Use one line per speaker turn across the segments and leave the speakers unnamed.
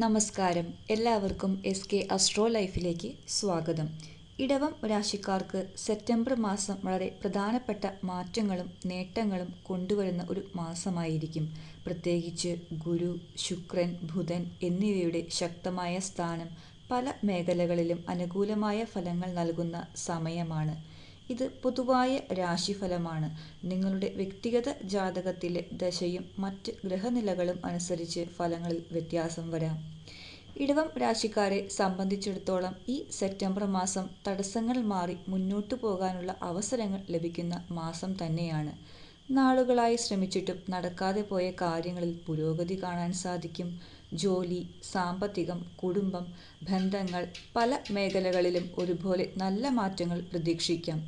നമസ്കാരം. എല്ലാവർക്കും SK astro ലൈഫിലേക്ക് സ്വാഗതം. ഇടവം രാശിക്കാർക്ക് സെപ്റ്റംബർ മാസം വളരെ പ്രധാനപ്പെട്ട മാറ്റങ്ങളും നേട്ടങ്ങളും കൊണ്ടുവരുന്ന ഒരു മാസമായിരിക്കും. പ്രത്യേകിച്ച് ഗുരു, ശുക്രൻ, ബുധൻ എന്നിവയുടെ ശക്തമായ സ്ഥാനം പല മേഖലകളിലും അനുകൂലമായ ഫലങ്ങൾ നൽകുന്ന സമയമാണ്. ഇത് പൊതുവായ രാശിഫലമാണ്. നിങ്ങളുടെ വ്യക്തിഗത ജാതകത്തിലെ ദശയും മറ്റ് ഗ്രഹനിലകളും അനുസരിച്ച് ഫലങ്ങളിൽ വ്യത്യാസം വരാം. ഇടവം രാശിക്കാരെ സംബന്ധിച്ചിടത്തോളം ഈ സെപ്റ്റംബർ മാസം തടസ്സങ്ങൾ മാറി മുന്നോട്ടു പോകാനുള്ള അവസരങ്ങൾ ലഭിക്കുന്ന മാസം തന്നെയാണ്. നാളുകളായി ശ്രമിച്ചിട്ടും നടക്കാതെ പോയ കാര്യങ്ങളിൽ പുരോഗതി കാണാൻ സാധിക്കും. ജോലി, സാമ്പത്തികം, കുടുംബം, ബന്ധങ്ങൾ പല മേഖലകളിലും ഒരുപോലെ നല്ല മാറ്റങ്ങൾ പ്രതീക്ഷിക്കാം.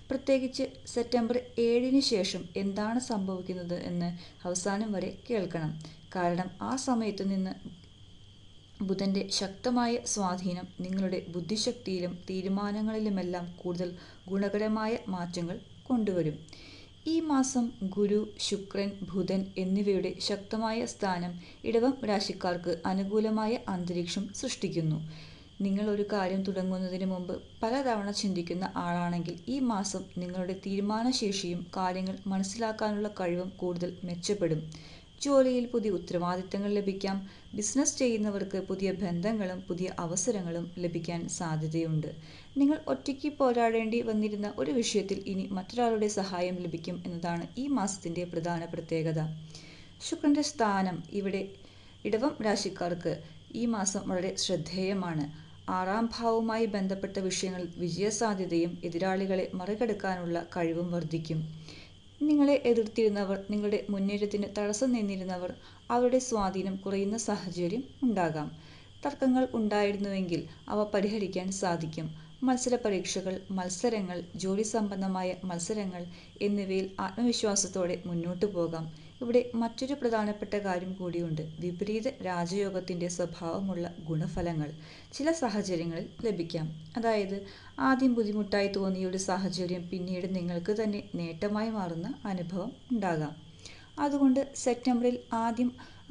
പ്രത്യേകിച്ച് സെപ്റ്റംബർ 7-ന് ശേഷം എന്താണ് സംഭവിക്കുന്നത് എന്ന് അവസാനം വരെ കേൾക്കണം. കാരണം ആ സമയത്തു നിന്ന് ബുധന്റെ ശക്തമായ സ്വാധീനം നിങ്ങളുടെ ബുദ്ധിശക്തിയിലും തീരുമാനങ്ങളിലുമെല്ലാം കൂടുതൽ ഗുണകരമായ മാറ്റങ്ങൾ കൊണ്ടുവരും. ഈ മാസം ഗുരു, ശുക്രൻ, ബുധൻ എന്നിവയുടെ ശക്തമായ സ്ഥാനം ഇടവം രാശിക്കാർക്ക് അനുകൂലമായ അന്തരീക്ഷം സൃഷ്ടിക്കുന്നു. നിങ്ങൾ ഒരു കാര്യം തുടങ്ങുന്നതിന് മുമ്പ് പലതവണ ചിന്തിക്കുന്ന ആളാണെങ്കിൽ ഈ മാസം നിങ്ങളുടെ തീരുമാനശേഷിയും കാര്യങ്ങൾ മനസ്സിലാക്കാനുള്ള കഴിവും കൂടുതൽ മെച്ചപ്പെടും. ജോലിയിൽ പുതിയ ഉത്തരവാദിത്തങ്ങൾ ലഭിക്കാം. ബിസിനസ് ചെയ്യുന്നവർക്ക് പുതിയ ബന്ധങ്ങളും പുതിയ അവസരങ്ങളും ലഭിക്കാൻ സാധ്യതയുണ്ട്. നിങ്ങൾ ഒറ്റയ്ക്ക് പോരാടേണ്ടി വന്നിരുന്ന ഒരു വിഷയത്തിൽ ഇനി മറ്റൊരാളുടെ സഹായം ലഭിക്കും എന്നതാണ് ഈ മാസത്തിൻ്റെ പ്രധാന പ്രത്യേകത. ശുക്രൻ്റെ സ്ഥാനം ഇവിടെ ഇടവം രാശിക്കാർക്ക് ഈ മാസം വളരെ ശ്രദ്ധേയമാണ്. 6-ാം ഭാവവുമായി ബന്ധപ്പെട്ട വിഷയങ്ങളിൽ വിജയസാധ്യതയും എതിരാളികളെ മറികടക്കാനുള്ള കഴിവും വർദ്ധിക്കും. നിങ്ങളെ എതിർത്തിരുന്നവർ, നിങ്ങളുടെ മുന്നേറ്റത്തിന് തടസ്സം നിന്നിരുന്നവർ, അവരുടെ സ്വാധീനം കുറയുന്ന സാഹചര്യം ഉണ്ടാകാം. തർക്കങ്ങൾ ഉണ്ടായിരുന്നുവെങ്കിൽ അവ പരിഹരിക്കാൻ സാധിക്കും. മത്സര പരീക്ഷകൾ, മത്സരങ്ങൾ, ജോലി സംബന്ധമായ മത്സരങ്ങൾ എന്നിവയിൽ ആത്മവിശ്വാസത്തോടെ മുന്നോട്ടു പോകാം. ഇവിടെ മറ്റൊരു പ്രധാനപ്പെട്ട കാര്യം കൂടിയുണ്ട്. വിപരീത രാജയോഗത്തിൻ്റെ സ്വഭാവമുള്ള ഗുണഫലങ്ങൾ ചില സാഹചര്യങ്ങളിൽ ലഭിക്കാം. അതായത് ആദ്യം ബുദ്ധിമുട്ടായി തോന്നിയ ഒരു സാഹചര്യം പിന്നീട് നിങ്ങൾക്ക് തന്നെ നേട്ടമായി മാറുന്ന അനുഭവം ഉണ്ടാകാം. അതുകൊണ്ട് സെപ്റ്റംബറിൽ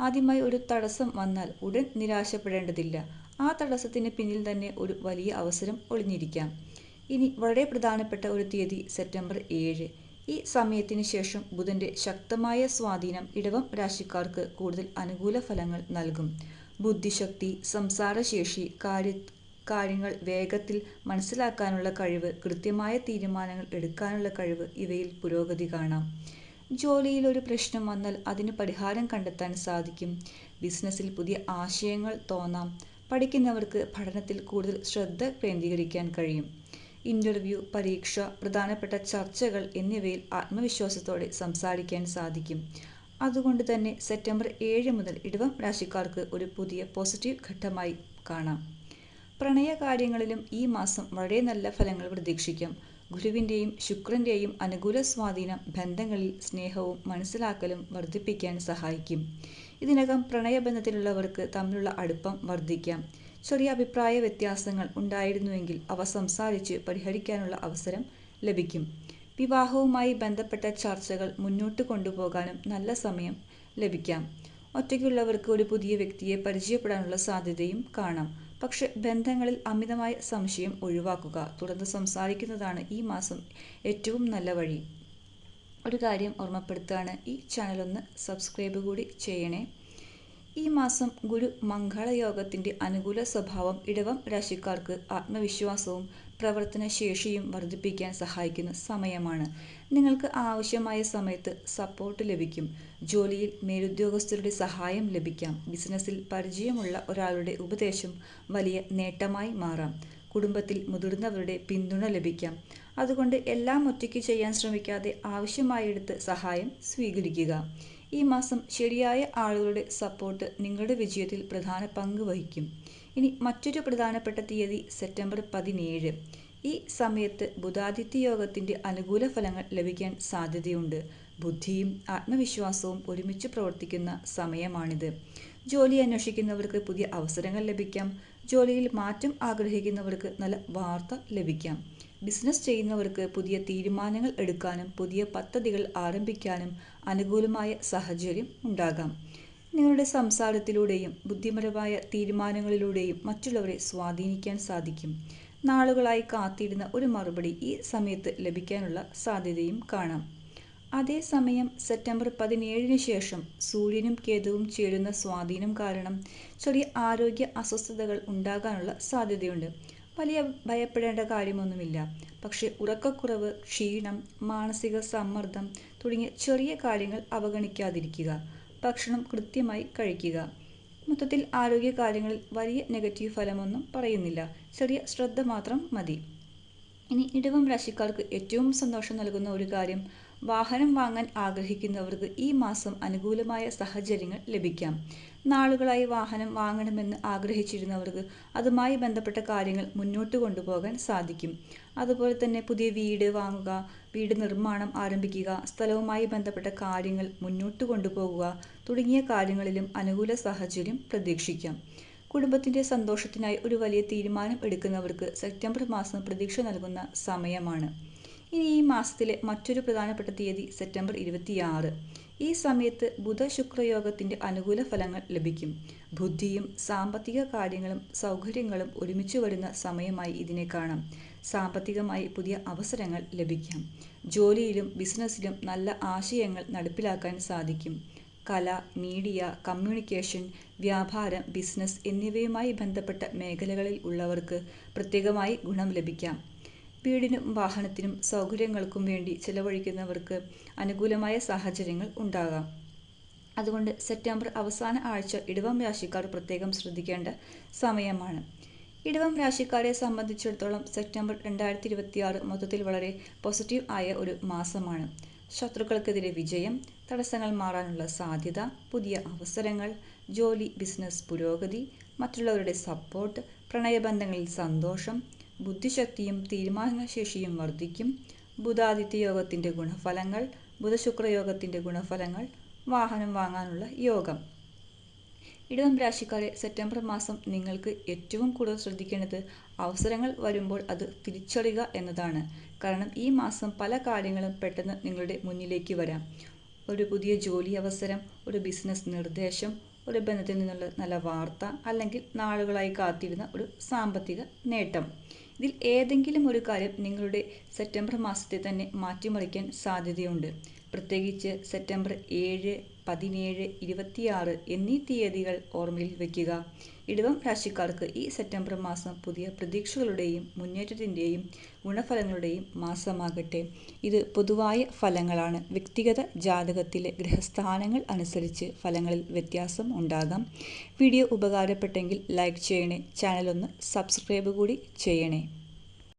ആദ്യമായി ഒരു തടസ്സം വന്നാൽ ഉടൻ നിരാശപ്പെടേണ്ടതില്ല. ആ തടസ്സത്തിന് പിന്നിൽ തന്നെ ഒരു വലിയ അവസരം ഒളിഞ്ഞിരിക്കാം. ഇനി വളരെ പ്രധാനപ്പെട്ട ഒരു തീയതി സെപ്റ്റംബർ 7. ഈ സമയത്തിന് ശേഷം ബുധന്റെ ശക്തമായ സ്വാധീനം ഇടവം രാശിക്കാർക്ക് കൂടുതൽ അനുകൂല ഫലങ്ങൾ നൽകും. ബുദ്ധിശക്തി, സംസാരശേഷി, കാര്യങ്ങൾ വേഗത്തിൽ മനസ്സിലാക്കാനുള്ള കഴിവ്, കൃത്യമായ തീരുമാനങ്ങൾ എടുക്കാനുള്ള കഴിവ് ഇവയിൽ പുരോഗതി കാണാം. ജോലിയിൽ ഒരു പ്രശ്നം വന്നാൽ അതിന് പരിഹാരം കണ്ടെത്താൻ സാധിക്കും. ബിസിനസ്സിൽ പുതിയ ആശയങ്ങൾ തോന്നാം. പഠിക്കുന്നവർക്ക് പഠനത്തിൽ കൂടുതൽ ശ്രദ്ധ കേന്ദ്രീകരിക്കാൻ കഴിയും. ഇന്റർവ്യൂ, പരീക്ഷ, പ്രധാനപ്പെട്ട ചർച്ചകൾ എന്നിവയിൽ ആത്മവിശ്വാസത്തോടെ സംസാരിക്കാൻ സാധിക്കും. അതുകൊണ്ട് തന്നെ സെപ്റ്റംബർ 7 മുതൽ ഇടവം രാശിക്കാർക്ക് ഒരു പുതിയ പോസിറ്റീവ് ഘട്ടമായി കാണാം. പ്രണയകാര്യങ്ങളിലും ഈ മാസം വളരെ നല്ല ഫലങ്ങൾ പ്രതീക്ഷിക്കാം. ഗുരുവിൻ്റെയും ശുക്രൻ്റെയും അനുകൂല സ്വാധീനം ബന്ധങ്ങളിൽ സ്നേഹവും മനസ്സിലാക്കലും വർദ്ധിപ്പിക്കാൻ സഹായിക്കും. ഇതിനകം പ്രണയബന്ധത്തിലുള്ളവർക്ക് തമ്മിലുള്ള അടുപ്പം വർദ്ധിക്കാം. ചെറിയ അഭിപ്രായ വ്യത്യാസങ്ങൾ ഉണ്ടായിരുന്നുവെങ്കിൽ അവ സംസാരിച്ച് പരിഹരിക്കാനുള്ള അവസരം ലഭിക്കും. വിവാഹവുമായി ബന്ധപ്പെട്ട ചർച്ചകൾ മുന്നോട്ട് കൊണ്ടുപോകാനും നല്ല സമയം ലഭിക്കാം. ഒറ്റയ്ക്കുള്ളവർക്ക് ഒരു പുതിയ വ്യക്തിയെ പരിചയപ്പെടാനുള്ള സാധ്യതയും കാണാം. പക്ഷെ ബന്ധങ്ങളിൽ അമിതമായ സംശയം ഒഴിവാക്കുക. തുറന്ന് സംസാരിക്കുന്നതാണ് ഈ മാസം ഏറ്റവും നല്ല വഴി. ഒരു കാര്യം ഓർമ്മപ്പെടുത്തുകയാണ്, ഈ ചാനൽ ഒന്ന് സബ്സ്ക്രൈബ് കൂടി ചെയ്യണേ. ഈ മാസം ഗുരു മംഗളയോഗത്തിൻ്റെ അനുകൂല സ്വഭാവം ഇടവം രാശിക്കാർക്ക് ആത്മവിശ്വാസവും പ്രവർത്തനശേഷിയും വർദ്ധിപ്പിക്കാൻ സഹായിക്കുന്ന സമയമാണ്. നിങ്ങൾക്ക് ആവശ്യമായ സമയത്ത് സപ്പോർട്ട് ലഭിക്കും. ജോലിയിൽ മേലുദ്യോഗസ്ഥരുടെ സഹായം ലഭിക്കാം. ബിസിനസ്സിൽ പരിചയമുള്ള ഒരാളുടെ ഉപദേശം വലിയ നേട്ടമായി മാറാം. കുടുംബത്തിൽ മുതിർന്നവരുടെ പിന്തുണ ലഭിക്കാം. അതുകൊണ്ട് എല്ലാം ഒറ്റയ്ക്ക് ചെയ്യാൻ ശ്രമിക്കാതെ ആവശ്യമായിടത്ത് സഹായം സ്വീകരിക്കുക. ഈ മാസം ശരിയായ ആളുകളുടെ സപ്പോർട്ട് നിങ്ങളുടെ വിജയത്തിൽ പ്രധാന പങ്ക് വഹിക്കും. ഇനി മറ്റൊരു പ്രധാനപ്പെട്ട തീയതി സെപ്റ്റംബർ 17. ഈ സമയത്ത് ബുധാദിത്യ യോഗത്തിൻ്റെ അനുകൂല ഫലങ്ങൾ ലഭിക്കാൻ സാധ്യതയുണ്ട്. ബുദ്ധിയും ആത്മവിശ്വാസവും ഒരുമിച്ച് പ്രവർത്തിക്കുന്ന സമയമാണിത്. ജോലി അന്വേഷിക്കുന്നവർക്ക് പുതിയ അവസരങ്ങൾ ലഭിക്കാം. ജോലിയിൽ മാറ്റം ആഗ്രഹിക്കുന്നവർക്ക് നല്ല വാർത്ത ലഭിക്കാം. ബിസിനസ് ചെയ്യുന്നവർക്ക് പുതിയ തീരുമാനങ്ങൾ എടുക്കാനും പുതിയ പദ്ധതികൾ ആരംഭിക്കാനും അനുകൂലമായ സാഹചര്യം ഉണ്ടാകാം. നിങ്ങളുടെ സംസാരത്തിലൂടെയും ബുദ്ധിപരമായ തീരുമാനങ്ങളിലൂടെയും മറ്റുള്ളവരെ സ്വാധീനിക്കാൻ സാധിക്കും. നാളുകളായി കാത്തിരുന്ന ഒരു മറുപടി ഈ സമയത്ത് ലഭിക്കാനുള്ള സാധ്യതയും കാണാം. അതേസമയം സെപ്റ്റംബർ 17 ശേഷം സൂര്യനും കേതുവും ചേരുന്ന സ്വാധീനം കാരണം ചെറിയ ആരോഗ്യ അസ്വസ്ഥതകൾ ഉണ്ടാകാനുള്ള സാധ്യതയുണ്ട്. വലിയ ഭയപ്പെടേണ്ട കാര്യമൊന്നുമില്ല. പക്ഷേ ഉറക്കക്കുറവ്, ക്ഷീണം, മാനസിക സമ്മർദ്ദം തുടങ്ങിയ ചെറിയ കാര്യങ്ങൾ അവഗണിക്കാതിരിക്കുക. ഭക്ഷണം കൃത്യമായി കഴിക്കുക. മൊത്തത്തിൽ ആരോഗ്യകാര്യങ്ങളിൽ വലിയ നെഗറ്റീവ് ഫലമൊന്നും പറയുന്നില്ല. ചെറിയ ശ്രദ്ധ മാത്രം മതി. ഇനി ഇടവം രാശിക്കാർക്ക് ഏറ്റവും സന്തോഷം നൽകുന്ന ഒരു കാര്യം, വാഹനം വാങ്ങാൻ ആഗ്രഹിക്കുന്നവർക്ക് ഈ മാസം അനുകൂലമായ സാഹചര്യങ്ങൾ ലഭിക്കാം. നാളുകളായി വാഹനം വാങ്ങണമെന്ന് ആഗ്രഹിച്ചിരുന്നവർക്ക് അതുമായി ബന്ധപ്പെട്ട കാര്യങ്ങൾ മുന്നോട്ട് കൊണ്ടുപോകാൻ സാധിക്കും. അതുപോലെ തന്നെ പുതിയ വീട് വാങ്ങുക, വീട് നിർമ്മാണം ആരംഭിക്കുക, സ്ഥലവുമായി ബന്ധപ്പെട്ട കാര്യങ്ങൾ മുന്നോട്ട് കൊണ്ടുപോകുക തുടങ്ങിയ കാര്യങ്ങളിലും അനുകൂല സാഹചര്യം പ്രതീക്ഷിക്കാം. കുടുംബത്തിൻ്റെ സന്തോഷത്തിനായി ഒരു വലിയ തീരുമാനം എടുക്കുന്നവർക്ക് സെപ്റ്റംബർ മാസം പ്രതീക്ഷ നൽകുന്ന സമയമാണ്. ഇനി ഈ മാസത്തിലെ മറ്റൊരു പ്രധാനപ്പെട്ട തീയതി സെപ്റ്റംബർ 26. ഈ സമയത്ത് ബുധ-ശുക്രയോഗത്തിൻ്റെ അനുകൂല ഫലങ്ങൾ ലഭിക്കും. ബുദ്ധിയും സാമ്പത്തിക കാര്യങ്ങളും സൗകര്യങ്ങളും ഒരുമിച്ച് വരുന്ന സമയമായി ഇതിനെ കാണാം. സാമ്പത്തികമായി പുതിയ അവസരങ്ങൾ ലഭിക്കാം. ജോലിയിലും ബിസിനസ്സിലും നല്ല ആശയങ്ങൾ നടപ്പിലാക്കാൻ സാധിക്കും. കല, മീഡിയ, കമ്മ്യൂണിക്കേഷൻ, വ്യാപാരം, ബിസിനസ് എന്നിവയുമായി ബന്ധപ്പെട്ട മേഖലകളിൽ ഉള്ളവർക്ക് പ്രത്യേകമായി ഗുണം ലഭിക്കാം. വീടിനും വാഹനത്തിനും സൗകര്യങ്ങൾക്കും വേണ്ടി ചെലവഴിക്കുന്നവർക്ക് അനുകൂലമായ സാഹചര്യങ്ങൾ ഉണ്ടാകാം. അതുകൊണ്ട് സെപ്റ്റംബർ അവസാന ആഴ്ച ഇടവം രാശിക്കാർ പ്രത്യേകം ശ്രദ്ധിക്കേണ്ട സമയമാണ്. ഇടവം രാശിക്കാരെ സംബന്ധിച്ചിടത്തോളം സെപ്റ്റംബർ 2026 മൊത്തത്തിൽ വളരെ പോസിറ്റീവ് ആയ ഒരു മാസമാണ്. ശത്രുക്കൾക്കെതിരെ വിജയം, തടസ്സങ്ങൾ മാറാനുള്ള സാധ്യത, പുതിയ അവസരങ്ങൾ, ജോലി ബിസിനസ് പുരോഗതി, മറ്റുള്ളവരുടെ സപ്പോർട്ട്, പ്രണയബന്ധങ്ങളിൽ സന്തോഷം, ബുദ്ധിശക്തിയും തീരുമാനശേഷിയും വർദ്ധിക്കും. ബുധാദിത്യ യോഗത്തിൻ്റെ ഗുണഫലങ്ങൾ, ബുധശുക്രയോഗത്തിൻ്റെ ഗുണഫലങ്ങൾ, വാഹനം വാങ്ങാനുള്ള യോഗം. ഇടവം രാശിക്കാരെ സെപ്റ്റംബർ മാസം നിങ്ങൾക്ക് ഏറ്റവും കൂടുതൽ ശ്രദ്ധിക്കേണ്ടത് അവസരങ്ങൾ വരുമ്പോൾ അത് തിരിച്ചറിയുക എന്നതാണ്. കാരണം ഈ മാസം പല കാര്യങ്ങളും പെട്ടെന്ന് നിങ്ങളുടെ മുന്നിലേക്ക് വരാം. ഒരു പുതിയ ജോലി അവസരം, ഒരു ബിസിനസ് നിർദ്ദേശം, ഒരു ബന്ധത്തിൽ നിന്നുള്ള നല്ല വാർത്ത, അല്ലെങ്കിൽ നാളുകളായി കാത്തിരുന്ന ഒരു സാമ്പത്തിക നേട്ടം. ഇതിൽ ഏതെങ്കിലും ഒരു കാര്യം നിങ്ങളുടെ സെപ്റ്റംബർ മാസത്തെ തന്നെ മാറ്റിമറിക്കാൻ സാധ്യതയുണ്ട്. പ്രത്യേകിച്ച് സെപ്റ്റംബർ 7, 17, 26 എന്നീ തീയതികൾ ഓർമ്മയിൽ വയ്ക്കുക. ഇടവം രാശിക്കാർക്ക് ഈ സെപ്റ്റംബർ മാസം പുതിയ പ്രതീക്ഷകളുടെയും മുന്നേറ്റത്തിൻ്റെയും ഗുണഫലങ്ങളുടെയും മാസമാകട്ടെ. ഇത് പൊതുവായ ഫലങ്ങളാണ്. വ്യക്തിഗത ജാതകത്തിലെ ഗ്രഹസ്ഥാനങ്ങൾ അനുസരിച്ച് ഫലങ്ങളിൽ വ്യത്യാസം ഉണ്ടാകാം. വീഡിയോ ഉപകാരപ്പെട്ടെങ്കിൽ ലൈക്ക് ചെയ്യണേ. ചാനലൊന്ന് സബ്സ്ക്രൈബ് കൂടി ചെയ്യണേ.